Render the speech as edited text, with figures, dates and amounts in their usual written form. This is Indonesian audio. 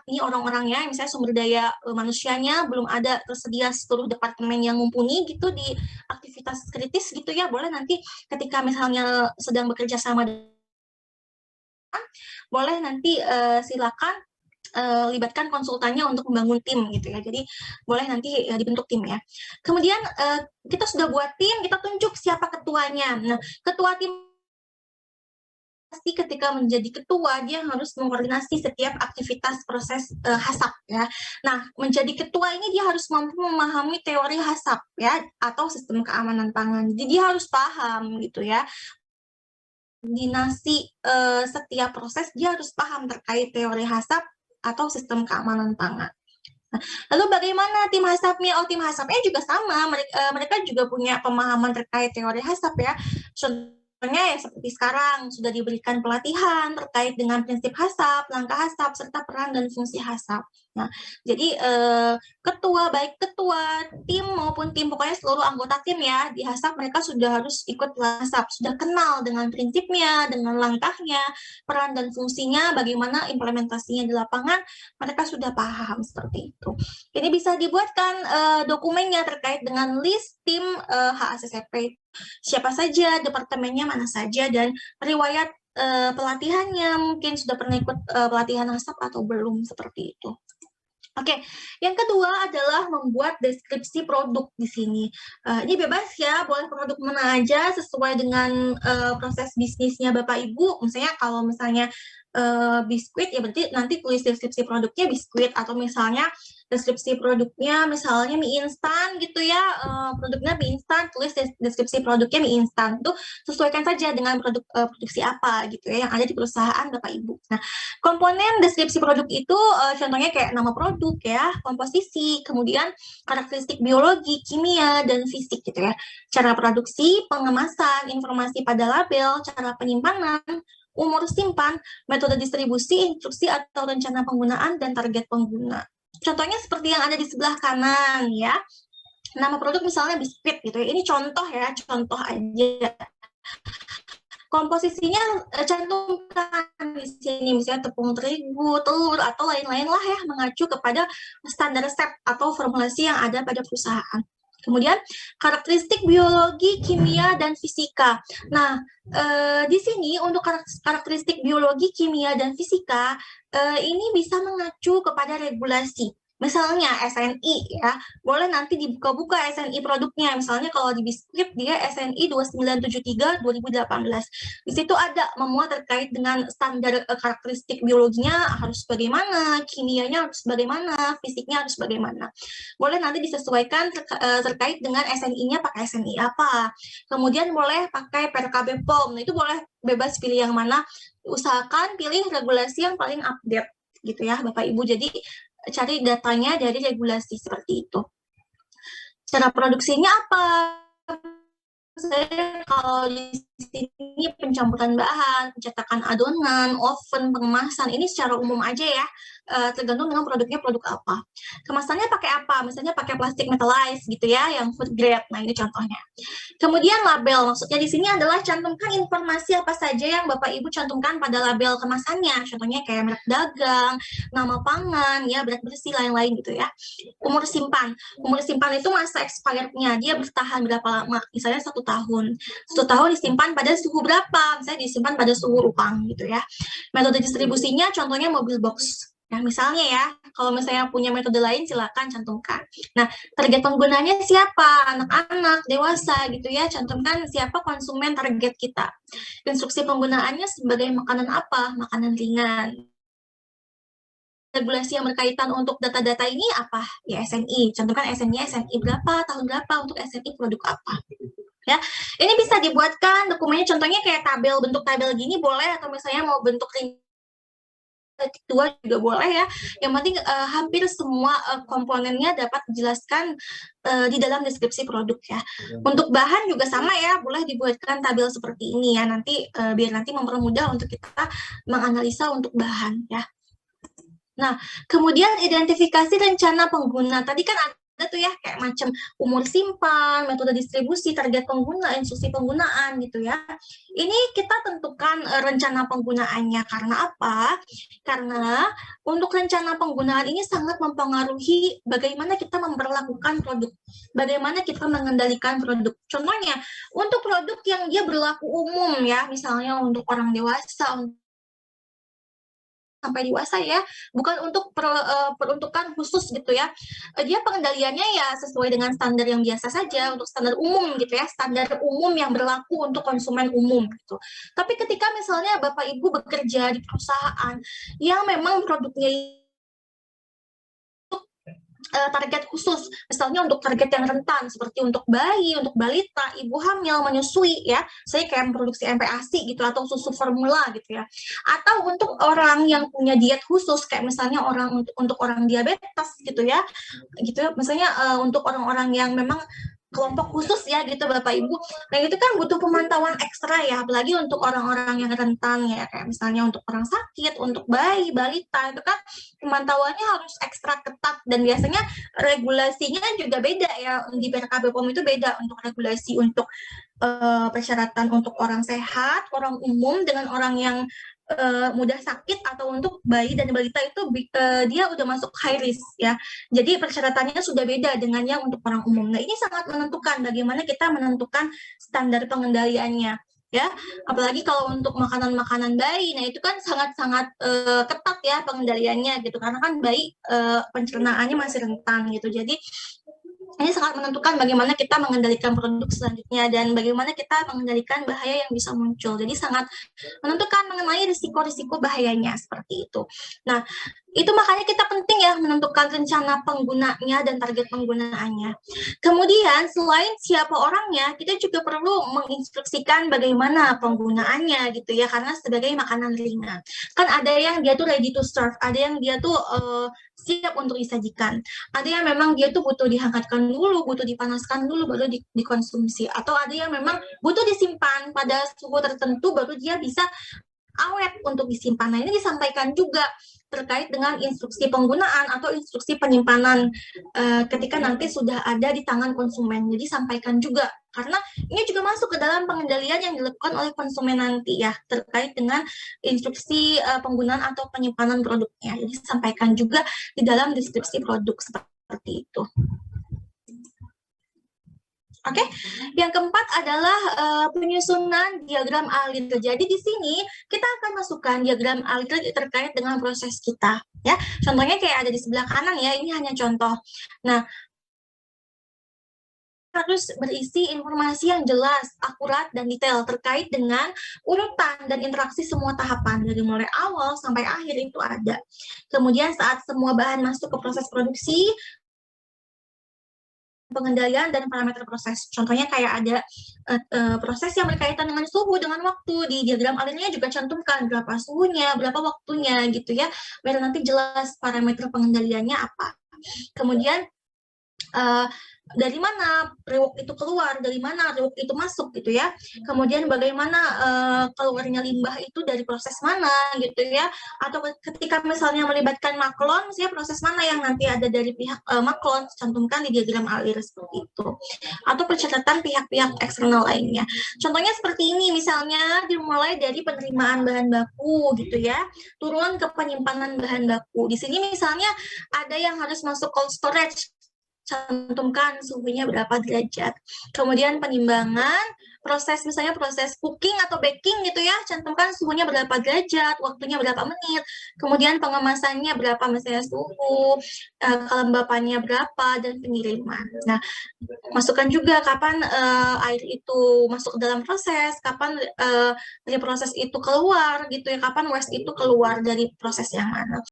ini orang-orangnya, misalnya sumber daya manusianya belum ada tersedia seluruh departemen yang mumpuni gitu di aktivitas kritis gitu ya, boleh nanti ketika misalnya sedang bekerja sama, boleh nanti silakan libatkan konsultannya untuk membangun tim gitu ya. Jadi boleh nanti dibentuk tim ya. Kemudian kita sudah buat tim, kita tunjuk siapa ketuanya. Nah, ketua tim pasti ketika menjadi ketua dia harus mengkoordinasi setiap aktivitas proses HACCP ya. Nah, menjadi ketua ini dia harus mampu memahami teori HACCP ya atau sistem keamanan pangan. Jadi dia harus paham gitu ya. Koordinasi setiap proses dia harus paham terkait teori HACCP atau sistem keamanan pangan. Nah, lalu bagaimana tim HACCP-nya? Oh, tim HACCP-nya juga sama, mereka juga punya pemahaman terkait teori HACCP ya. Contohnya ya seperti sekarang sudah diberikan pelatihan terkait dengan prinsip HACCP, langkah HACCP, serta peran dan fungsi HACCP. Nah, jadi baik ketua tim maupun tim, pokoknya seluruh anggota tim ya di HACCP mereka sudah harus ikut HACCP, sudah kenal dengan prinsipnya, dengan langkahnya, peran dan fungsinya, bagaimana implementasinya di lapangan, mereka sudah paham seperti itu. Ini bisa dibuatkan dokumennya terkait dengan list tim HACCP, siapa saja, departemennya mana saja, dan riwayat pelatihannya, mungkin sudah pernah ikut pelatihan HACCP atau belum, seperti itu. Oke, yang kedua adalah membuat deskripsi produk di sini. Ini bebas ya, boleh produk mana aja sesuai dengan proses bisnisnya Bapak Ibu. Misalnya kalau misalnya biskuit ya berarti nanti tulis deskripsi produknya biskuit, atau misalnya deskripsi produknya misalnya mie instan gitu ya, produknya mie instan, tulis deskripsi produknya mie instan. Itu sesuaikan saja dengan produksi apa gitu ya yang ada di perusahaan Bapak Ibu. Nah, komponen deskripsi produk itu contohnya kayak nama produk ya, komposisi, kemudian karakteristik biologi, kimia, dan fisik gitu ya. Cara produksi, pengemasan, informasi pada label, cara penyimpanan, umur simpan, metode distribusi, instruksi atau rencana penggunaan, dan target pengguna. Contohnya seperti yang ada di sebelah kanan ya. Nama produk misalnya biskuit gitu ya. Ini contoh ya, contoh aja. Komposisinya cantumkan di sini, misalnya tepung terigu, telur, atau lain-lain lah ya, mengacu kepada standar resep atau formulasi yang ada pada perusahaan. Kemudian karakteristik biologi, kimia, dan fisika. Nah, di sini untuk karakteristik biologi, kimia, dan fisika ini bisa mengacu kepada regulasi. Misalnya SNI ya, boleh nanti dibuka-buka SNI produknya. Misalnya kalau di biskuit dia SNI 2973 2018. Di situ ada memuat terkait dengan standar karakteristik biologinya harus bagaimana, kimianya harus bagaimana, fisiknya harus bagaimana. Boleh nanti disesuaikan terkait dengan SNI-nya pakai SNI apa. Kemudian boleh pakai PRKB POM. Nah, itu boleh bebas pilih yang mana. Usahakan pilih regulasi yang paling update gitu ya Bapak Ibu. Jadi cari datanya dari regulasi seperti itu. Cara produksinya apa? Saya kalau di sini pencampuran bahan, pencetakan adonan, oven, pengemasan, ini secara umum aja ya, tergantung dengan produknya produk apa. Kemasannya pakai apa? Misalnya pakai plastik metallized gitu ya, yang food grade. Nah, ini contohnya. Kemudian label, maksudnya di sini adalah cantumkan informasi apa saja yang Bapak Ibu cantumkan pada label kemasannya. Contohnya kayak merek dagang, nama pangan, ya berat bersih, lain-lain gitu ya. Umur simpan itu masa expirednya, dia bertahan berapa lama, misalnya 1 tahun. 1 tahun disimpan pada suhu berapa, misalnya disimpan pada suhu ruang gitu ya. Metode distribusinya contohnya mobil box. Nah, misalnya ya, kalau misalnya punya metode lain silakan cantumkan. Nah, target penggunanya siapa? Anak-anak, dewasa gitu ya, cantumkan siapa konsumen target kita. Instruksi penggunaannya sebagai makanan apa? Makanan ringan. Regulasi yang berkaitan untuk data-data ini apa? Ya SNI, cantumkan SNI berapa, tahun berapa, untuk SNI produk apa. Ya, ini bisa dibuatkan dokumennya, contohnya kayak tabel, bentuk tabel gini boleh, atau misalnya mau bentuk dua juga boleh ya. Yang penting hampir semua komponennya dapat dijelaskan di dalam deskripsi produk ya. Untuk bahan juga sama ya, boleh dibuatkan tabel seperti ini ya, nanti biar nanti mempermudah untuk kita menganalisa untuk bahan ya. Nah, kemudian identifikasi rencana pengguna. Tadi kan ada tuh ya kayak macam umur simpan, metode distribusi, target pengguna, instruksi penggunaan gitu ya. Ini kita tentukan rencana penggunaannya. Karena apa? Karena untuk rencana penggunaan ini sangat mempengaruhi bagaimana kita memperlakukan produk, bagaimana kita mengendalikan produk. Contohnya, untuk produk yang dia berlaku umum ya, misalnya untuk orang dewasa, sampai dewasa ya, bukan untuk peruntukan khusus gitu ya. Dia pengendaliannya ya sesuai dengan standar yang biasa saja, untuk standar umum gitu ya, standar umum yang berlaku untuk konsumen umum gitu. Tapi ketika misalnya Bapak Ibu bekerja di perusahaan yang memang produknya target khusus, misalnya untuk target yang rentan seperti untuk bayi, untuk balita, ibu hamil, menyusui ya, saya kayak produksi MPASI gitu atau susu formula gitu ya. Atau untuk orang yang punya diet khusus kayak misalnya untuk orang diabetes gitu ya. Gitu ya, misalnya untuk orang-orang yang memang kelompok khusus ya gitu Bapak Ibu. Nah itu kan butuh pemantauan ekstra ya, apalagi untuk orang-orang yang rentan ya, kayak misalnya untuk orang sakit, untuk bayi, balita, itu kan pemantauannya harus ekstra ketat dan biasanya regulasinya juga beda ya, di PKB POM itu beda untuk regulasi untuk persyaratan untuk orang sehat, orang umum dengan orang yang mudah sakit atau untuk bayi dan balita itu dia udah masuk high risk ya. Jadi persyaratannya sudah beda dengan yang untuk orang umum. Nah, ini sangat menentukan bagaimana kita menentukan standar pengendaliannya ya. Apalagi kalau untuk makanan-makanan bayi, nah itu kan sangat-sangat ketat ya pengendaliannya gitu karena kan bayi pencernaannya masih rentan gitu. Jadi ini sangat menentukan bagaimana kita mengendalikan produk selanjutnya dan bagaimana kita mengendalikan bahaya yang bisa muncul. Jadi sangat menentukan mengenai risiko-risiko bahayanya seperti itu. Nah, itu makanya kita penting ya menentukan rencana penggunanya dan target penggunaannya. Kemudian selain siapa orangnya, kita juga perlu menginstruksikan bagaimana penggunaannya gitu ya, karena sebagai makanan ringan. Kan ada yang dia tuh ready to serve, ada yang dia tuh siap untuk disajikan. Ada yang memang dia tuh butuh dihangatkan dulu, butuh dipanaskan dulu baru dikonsumsi. Atau ada yang memang butuh disimpan pada suhu tertentu baru dia bisa awet untuk disimpan. Nah, ini disampaikan juga terkait dengan instruksi penggunaan atau instruksi penyimpanan ketika nanti sudah ada di tangan konsumen. Jadi sampaikan juga karena ini juga masuk ke dalam pengendalian yang dilakukan oleh konsumen nanti ya terkait dengan instruksi penggunaan atau penyimpanan produknya. Jadi sampaikan juga di dalam deskripsi produk seperti itu. Oke, yang keempat adalah penyusunan diagram alir. Jadi di sini kita akan masukkan diagram alir terkait dengan proses kita, ya. Contohnya kayak ada di sebelah kanan ya. Ini hanya contoh. Nah, harus berisi informasi yang jelas, akurat, dan detail terkait dengan urutan dan interaksi semua tahapan dari mulai awal sampai akhir itu ada. Kemudian saat semua bahan masuk ke proses produksi, pengendalian dan parameter proses. Contohnya kayak ada proses yang berkaitan dengan suhu, dengan waktu. Di diagram alirnya juga cantumkan berapa suhunya, berapa waktunya gitu ya. Biar nanti jelas parameter pengendaliannya apa. Kemudian dari mana rewok itu keluar, dari mana rewok itu masuk gitu ya. Kemudian bagaimana keluarnya limbah itu dari proses mana gitu ya. Atau ketika misalnya melibatkan maklon, misalnya proses mana yang nanti ada dari pihak maklon, cantumkan di diagram alir seperti itu. Atau pencatatan pihak-pihak eksternal lainnya. Contohnya seperti ini, misalnya dimulai dari penerimaan bahan baku gitu ya, turun ke penyimpanan bahan baku. Di sini misalnya ada yang harus masuk cold storage, cantumkan suhunya berapa derajat. Kemudian penimbangan, proses misalnya proses cooking atau baking gitu ya, cantumkan suhunya berapa derajat, waktunya berapa menit. Kemudian pengemasannya berapa misalnya suhu, kelembapannya berapa, dan pengiriman. Nah, masukkan juga kapan air itu masuk ke dalam proses, kapan dari proses itu keluar gitu ya, kapan waste itu keluar dari proses yang mana.